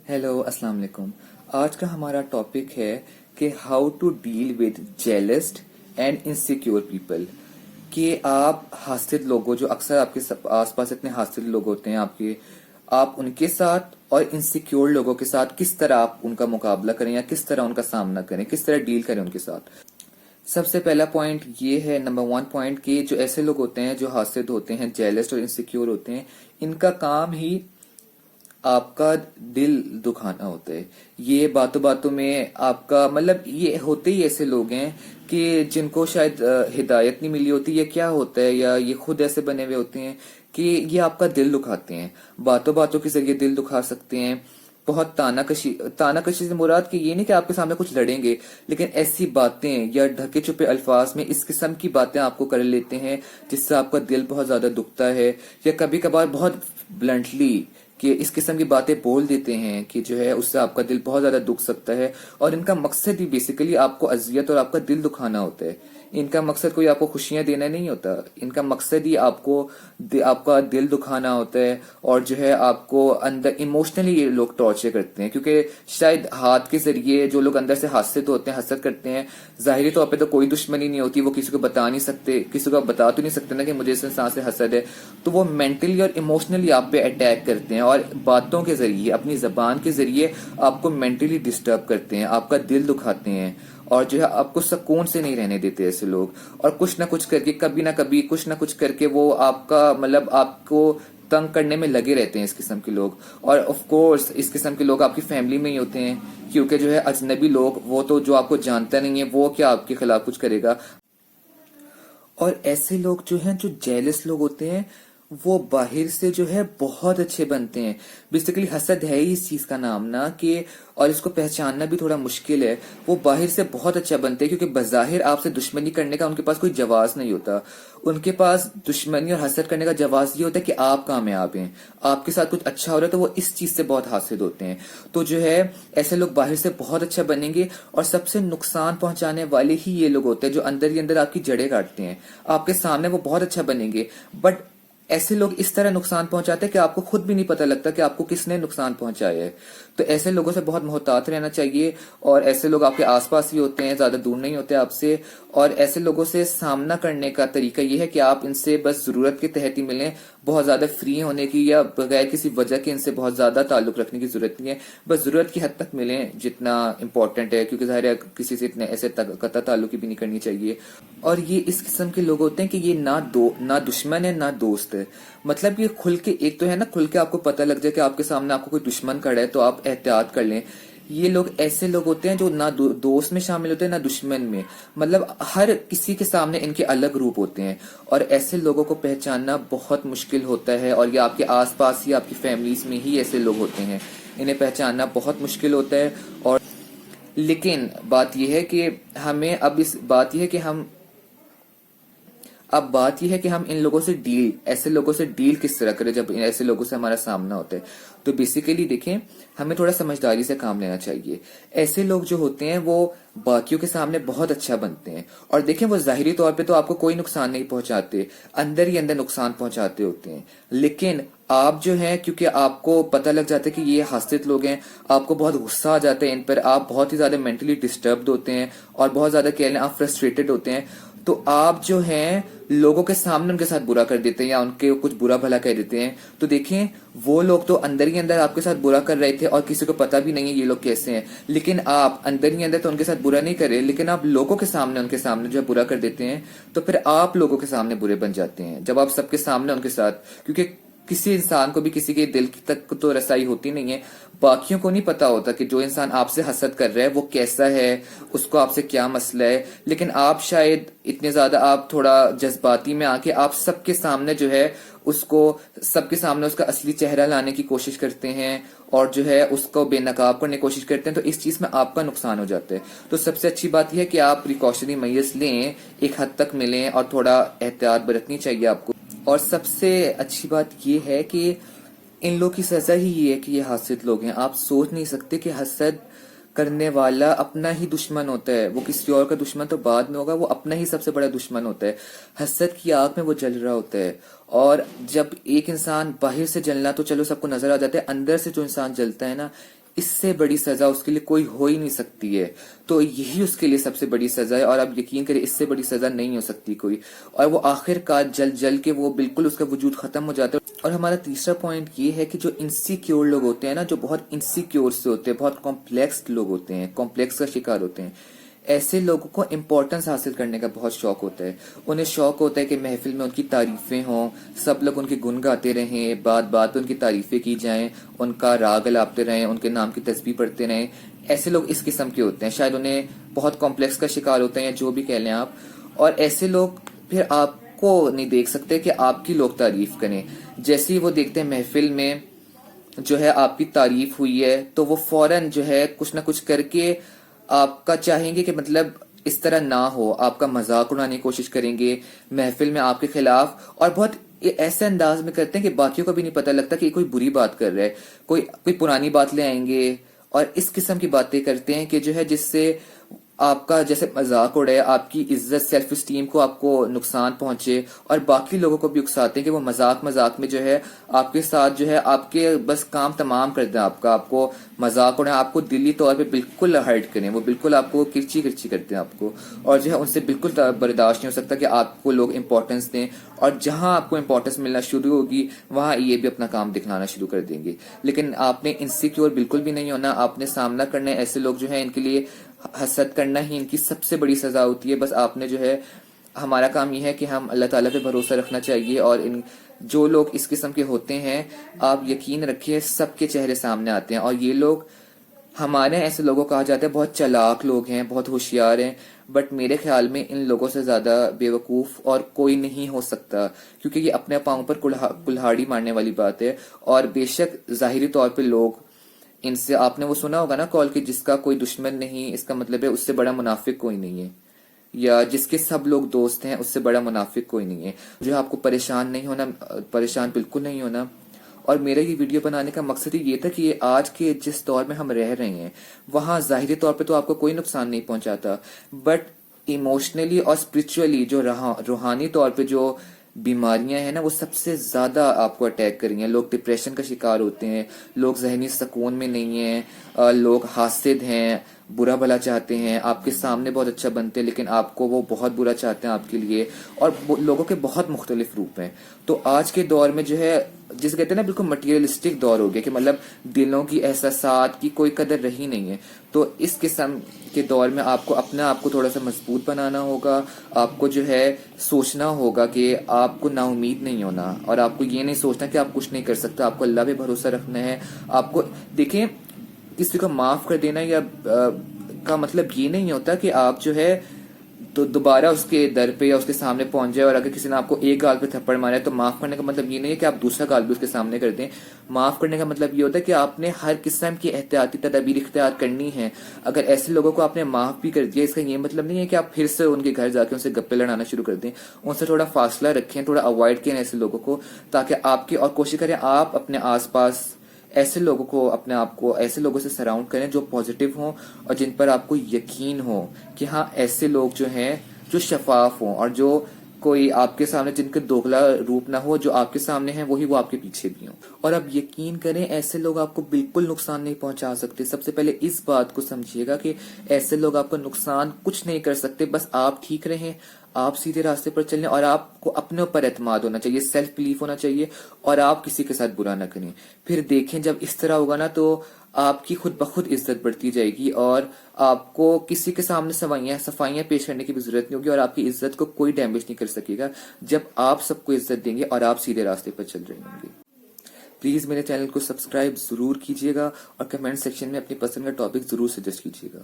Hello अस्सलाम वालेकुम। आज का हमारा टॉपिक है कि how to deal with jealous and insecure people. कि आप हासिद लोगों जो अक्सर आपके आसपास इतने हासिद लोग होते हैं आपके, आप उनके साथ और इनसिक्योर लोगों के साथ किस तरह आप उनका मुकाबला करें या किस तरह उनका सामना करें, किस तरह डील करें उनके साथ। सबसे पहला पॉइंट ये है, नंबर वन पॉइंट, कि जो ऐसे लोग होते हैं जो हासिद होते हैं, जेलस और इनसिक्योर होते हैं, इनका काम ही आपका दिल दुखाना होता है। ये बातों बातों में आपका मतलब, ये होते ही ऐसे लोग हैं कि जिनको शायद हिदायत नहीं मिली होती, या क्या होता है, या ये खुद ऐसे बने हुए होते हैं कि ये आपका दिल दुखाते हैं। बातों बातों के जरिए दिल दुखा सकते हैं। बहुत तानाकशी से मुराद कि ये नहीं कि आपके सामने कुछ लड़ेंगे, लेकिन ऐसी बातें या ढके छुपे अल्फाज में इस किस्म की बातें आपको कर लेते हैं जिससे आपका दिल बहुत ज्यादा दुखता है। या कभी कभार बहुत ब्लंटली कि इस किस्म की बातें बोल देते हैं कि जो है उससे आपका दिल बहुत ज्यादा दुख सकता है। और इनका मकसद ही बेसिकली आपको अजियत और आपका दिल दुखाना होता है। इनका मकसद कोई आपको खुशियां देना नहीं होता, इनका मकसद ही आपका दिल दुखाना होता है। और जो है आपको अंदर इमोशनली ये लोग टॉर्चर करते हैं, क्योंकि शायद हाथ के जरिए जो लोग अंदर से हासिद होते हैं, हसद करते हैं, जाहिरी तौर पे तो कोई दुश्मनी नहीं होती, वो किसी को बता नहीं सकते, किसी को बता तो नहीं सकते ना कि मुझे इस इंसान से हसद है, तो वो मेंटली और इमोशनली आप पे अटैक करते हैं और बातों के जरिए, अपनी जबान के जरिए आपको मेंटली डिस्टर्ब करते हैं, आपका दिल दुखाते हैं। और जो है आपको सुकून से नहीं रहने देते ऐसे लोग। और कुछ ना कुछ करके, कभी ना कभी कुछ ना कुछ करके वो आपका मतलब आपको तंग करने में लगे रहते हैं इस किस्म के लोग। और ऑफ कोर्स इस किस्म के लोग आपकी फैमिली में ही होते हैं, क्योंकि जो है अजनबी लोग, वो तो जो आपको जानता नहीं है, वो क्या आपके खिलाफ कुछ करेगा। और ऐसे लोग जो हैं, जो जेलस लोग होते हैं, वो बाहर से जो है बहुत अच्छे बनते हैं। बेसिकली हसद है ही इस चीज का नाम ना, कि और इसको पहचानना भी थोड़ा मुश्किल है। वो बाहर से बहुत अच्छा बनते हैं क्योंकि बज़ाहिर आपसे दुश्मनी करने का उनके पास कोई जवाज नहीं होता। उनके पास दुश्मनी और हसद करने का जवाज ये होता है कि आप कामयाब हैं, आपके साथ कुछ अच्छा हो रहा है, तो वो इस चीज से बहुत हासिल होते हैं। तो जो है ऐसे लोग बाहर से बहुत अच्छा बनेंगे, और सबसे नुकसान पहुंचाने वाले ही ये लोग होते हैं जो अंदर ही अंदर आपकी जड़ें काटते हैं। आपके सामने वो बहुत अच्छा बनेंगे, बट ऐसे लोग इस तरह नुकसान पहुंचाते हैं कि आपको खुद भी नहीं पता लगता कि आपको किसने नुकसान पहुंचाया है। तो ऐसे लोगों से बहुत मोहतात रहना चाहिए। और ऐसे लोग आपके आसपास ही होते हैं, ज्यादा दूर नहीं होते आपसे। और ऐसे लोगों से सामना करने का तरीका यह है कि आप इनसे बस जरूरत के तहत ही मिलें, बहुत ज्यादा फ्री होने की या बगैर किसी वजह के इनसे बहुत ज्यादा ताल्लुक रखने की जरूरत नहीं है। बस जरूरत की हद तक मिलें जितना इंपॉर्टेंट है, क्योंकि ज़ाहिर है किसी से इतने ऐसे कतई ताल्लुकी भी नहीं करनी चाहिए। और ये इस किस्म के लोग होते हैं कि ये ना दुश्मन है ना दोस्त है। मतलब ये खुल के, एक तो है ना, खुल के आपको पता लग जाए कि आपके सामने आपको कोई दुश्मन खड़ा है तो आप एहतियात कर लें। ये लोग ऐसे लोग होते हैं जो ना दोस्त में शामिल होते हैं ना दुश्मन में, मतलब हर किसी के सामने इनके अलग रूप होते हैं। और ऐसे लोगों को पहचानना बहुत मुश्किल होता है, और ये आपके आसपास ही, आपकी फैमिलीज में ही ऐसे लोग होते हैं, इन्हें पहचानना बहुत मुश्किल होता है। और लेकिन बात यह है कि हमें बात यह है कि हम इन लोगों से ऐसे लोगों से डील किस तरह करें जब ऐसे लोगों से हमारा सामना होता है। तो बेसिकली देखें, हमें थोड़ा समझदारी से काम लेना चाहिए। ऐसे लोग जो होते हैं वो बाकियों के सामने बहुत अच्छा बनते हैं, और देखें वो जाहिरी तौर पे तो आपको कोई नुकसान नहीं पहुंचाते, अंदर ही अंदर नुकसान पहुंचाते होते हैं। लेकिन आप जो हैं, क्योंकि आपको पता लग जाता है कि ये हासिद लोग हैं, आपको बहुत गुस्सा आ जाता है इन पर, आप बहुत ही ज्यादा मेंटली डिस्टर्ब्ड होते हैं, और बहुत ज्यादा कह लें आप फ्रस्ट्रेटेड होते हैं, तो आप जो हैं लोगों के सामने उनके साथ बुरा कर देते हैं या उनके कुछ बुरा भला कह देते हैं। तो देखें, वो लोग तो अंदर ही अंदर आपके साथ बुरा कर रहे थे और किसी को पता भी नहीं है ये लोग कैसे हैं, लेकिन आप अंदर ही अंदर तो उनके साथ बुरा नहीं कर रहे, लेकिन आप लोगों के सामने उनके सामने जो है बुरा कर देते हैं। तो फिर आप लोगों के सामने बुरे बन जाते हैं जब आप सबके सामने उनके साथ, क्योंकि किसी इंसान को भी किसी के दिल तक तो रसाई होती नहीं है। बाकियों को नहीं पता होता कि जो इंसान आपसे हसद कर रहा है वो कैसा है, उसको आपसे क्या मसला है। लेकिन आप शायद इतने ज्यादा, आप थोड़ा जज्बाती में आके आप सबके सामने जो है सबके सामने उसका असली चेहरा लाने की कोशिश करते हैं, और जो है उसको बेनकाब करने की कोशिश करते हैं। तो इस चीज में आपका नुकसान हो जाता है। तो सबसे अच्छी बात यह है कि आप प्रिकॉशनरी मेजर्स लें, एक हद तक मिलें, और थोड़ा एहतियात बरतनी चाहिए आपको। और सबसे अच्छी बात यह है कि इन लोग की सजा ही ये है कि ये हासिद लोग हैं। आप सोच नहीं सकते कि हसद करने वाला अपना ही दुश्मन होता है, वो किसी और का दुश्मन तो बाद में होगा, वो अपना ही सबसे बड़ा दुश्मन होता है। हसद की आग में वो जल रहा होता है। और जब एक इंसान बाहर से जलना तो चलो सबको नजर आ जाता है, अंदर से जो इंसान जलता है ना, اس سے بڑی سزا اس کے لیے کوئی ہو ہی نہیں سکتی ہے. تو یہی اس کے لیے سب سے بڑی سزا ہے, اور آپ یقین کریں اس سے بڑی سزا نہیں ہو سکتی کوئی. اور وہ آخر کار جل جل کے وہ بالکل اس کا وجود ختم ہو جاتا ہے. اور ہمارا تیسرا پوائنٹ یہ ہے کہ جو انسیکیور لوگ ہوتے ہیں نا, جو بہت انسیکیور سے ہوتے ہیں, بہت کمپلیکس لوگ ہوتے ہیں, کمپلیکس کا شکار ہوتے ہیں, ایسے لوگوں کو امپورٹنس حاصل کرنے کا بہت شوق ہوتا ہے. انہیں شوق ہوتا ہے کہ محفل میں ان کی تعریفیں ہوں, سب لوگ ان کے گن گاتے رہیں, بات بات پہ ان کی تعریفیں کی جائیں, ان کا راگ الاپتے رہیں, ان کے نام کی تسبیح پڑھتے رہیں. ایسے لوگ اس قسم کے ہوتے ہیں, شاید انہیں بہت کمپلیکس کا شکار ہوتے ہیں, جو بھی کہہ لیں آپ. اور ایسے لوگ پھر آپ کو نہیں دیکھ سکتے کہ آپ کی لوگ تعریف کریں. جیسے ہی وہ دیکھتے ہیں محفل میں جو ہے آپ کی تعریف ہوئی ہے, تو وہ فوراً جو ہے کچھ نہ کچھ کر کے آپ کا چاہیں گے کہ مطلب اس طرح نہ ہو, آپ کا مذاق اڑانے کی کوشش کریں گے محفل میں آپ کے خلاف, اور بہت ایسے انداز میں کرتے ہیں کہ باقیوں کو بھی نہیں پتہ لگتا کہ کوئی بری بات کر رہا ہے. کوئی پرانی بات لے آئیں گے اور اس قسم کی باتیں کرتے ہیں کہ جو ہے جس سے آپ کا جیسے مذاق اڑے, آپ کی عزت سیلف اسٹیم کو آپ کو نقصان پہنچے, اور باقی لوگوں کو بھی اکساتے ہیں کہ وہ مذاق میں جو ہے آپ کے ساتھ جو ہے آپ کے بس کام تمام کر دیں, آپ کو مذاق اڑائیں, آپ کو دلی طور پہ بالکل ہرٹ کریں, وہ بالکل آپ کو کرچی کرتے ہیں آپ کو, اور جو ہے ان سے بالکل برداشت نہیں ہو سکتا کہ آپ کو لوگ امپورٹنس دیں. اور جہاں آپ کو امپورٹنس ملنا شروع ہوگی وہاں یہ بھی اپنا کام دکھلانا شروع کر دیں گے. لیکن آپ نے انسیکیور بالکل بھی نہیں ہونا, آپ نے سامنا کرنا ہے. ایسے لوگ جو ہیں ان کے لیے حسد کرنا ہی ان کی سب سے بڑی سزا ہوتی ہے. بس آپ نے جو ہے, ہمارا کام یہ ہے کہ ہم اللہ تعالیٰ پہ بھروسہ رکھنا چاہیے, اور ان جو لوگ اس قسم کے ہوتے ہیں آپ یقین رکھیے سب کے چہرے سامنے آتے ہیں. اور یہ لوگ ہمارے ایسے لوگوں کہا جاتا ہے بہت چالاک لوگ ہیں, بہت ہوشیار ہیں, بٹ میرے خیال میں ان لوگوں سے زیادہ بیوقوف اور کوئی نہیں ہو سکتا, کیونکہ یہ اپنے پاؤں پر کلہاڑی مارنے والی بات ہے. اور بے شک ظاہری طور پہ لوگ ان سے, آپ نے وہ سنا ہوگا نا کال کہ جس کا کوئی دشمن نہیں اس کا مطلب ہے اس سے بڑا منافق کوئی نہیں ہے, یا جس کے سب لوگ دوست ہیں اس سے بڑا منافق کوئی نہیں ہے. جو آپ کو پریشان نہیں ہونا, پریشان بالکل نہیں ہونا. اور میرا یہ ویڈیو بنانے کا مقصد ہی یہ تھا کہ آج کے جس دور میں ہم رہ رہے ہیں وہاں ظاہری طور پہ تو آپ کو کوئی نقصان نہیں پہنچاتا, بٹ ایموشنلی اور اسپرچولی جو روحانی طور پہ جو بیماریاں ہیں نا وہ سب سے زیادہ آپ کو اٹیک کر رہی ہیں. لوگ ڈپریشن کا شکار ہوتے ہیں, لوگ ذہنی سکون میں نہیں ہیں, لوگ حاسد ہیں, برا بھلا چاہتے ہیں, آپ کے سامنے بہت اچھا بنتے ہیں لیکن آپ کو وہ بہت برا چاہتے ہیں آپ کے لیے, اور لوگوں کے بہت مختلف روپ ہیں. تو آج کے دور میں جو ہے جس کہتے ہیں نا بالکل مٹیریلسٹک دور ہو گیا کہ مطلب دلوں کی احساسات کی کوئی قدر رہی نہیں ہے. تو اس قسم کے دور میں آپ کو اپنے آپ کو تھوڑا سا مضبوط بنانا ہوگا, آپ کو جو ہے سوچنا ہوگا کہ آپ کو نا امید نہیں ہونا, اور آپ کو یہ نہیں سوچنا کہ آپ کچھ نہیں کر سکتے, آپ کو اللہ پہ بھروسہ رکھنا ہے. آپ کو دیکھیں کسی کو معاف کر دینا یا کا مطلب یہ نہیں ہوتا کہ آپ جو ہے تو دوبارہ اس کے در پہ یا اس کے سامنے پہنچ جائے, اور اگر کسی نے آپ کو ایک گال پہ تھپڑ مارا ہے تو معاف کرنے کا مطلب یہ نہیں ہے کہ آپ دوسرا گال بھی اس کے سامنے کر دیں. معاف کرنے کا مطلب یہ ہوتا ہے کہ آپ نے ہر قسم کی احتیاطی تدابیر اختیار کرنی ہے. اگر ایسے لوگوں کو آپ نے معاف بھی کر دیا, اس کا یہ مطلب نہیں ہے کہ آپ پھر سے ان کے گھر جا کے ان سے گپے لڑانا شروع کر دیں. ان سے تھوڑا فاصلہ رکھیں, تھوڑا اوائڈ کریں ایسے لوگوں کو, تاکہ آپ کی, اور کوشش کریں آپ اپنے آس پاس ایسے لوگوں کو, اپنے آپ کو ایسے لوگوں سے سراؤنڈ کریں جو پازیٹیو ہوں اور جن پر آپ کو یقین ہو کہ ہاں ایسے لوگ جو ہیں جو شفاف ہوں, اور جو کوئی آپ کے سامنے جن کے دوگلا روپ نہ ہو, جو آپ کے سامنے ہیں وہی وہ آپ کے پیچھے بھی ہوں. اور اب یقین کریں ایسے لوگ آپ کو بالکل نقصان نہیں پہنچا سکتے. سب سے پہلے اس بات کو سمجھیے گا کہ ایسے لوگ آپ کو نقصان کچھ نہیں کر سکتے, بس آپ ٹھیک رہیں, آپ سیدھے راستے پر چلیں, اور آپ کو اپنے اوپر اعتماد ہونا چاہیے, سیلف بلیف ہونا چاہیے, اور آپ کسی کے ساتھ برا نہ کریں. پھر دیکھیں جب اس طرح ہوگا نا تو آپ کی خود بخود عزت بڑھتی جائے گی, اور آپ کو کسی کے سامنے صفائیاں پیش کرنے کی بھی ضرورت نہیں ہوگی, اور آپ کی عزت کو کوئی ڈیمیج نہیں کر سکے گا جب آپ سب کو عزت دیں گے اور آپ سیدھے راستے پر چل رہے ہوں گے. پلیز میرے چینل کو سبسکرائب ضرور کیجیے گا, اور کمنٹ سیکشن میں اپنی پسند کا ٹاپک ضرور سجیسٹ کیجیے گا.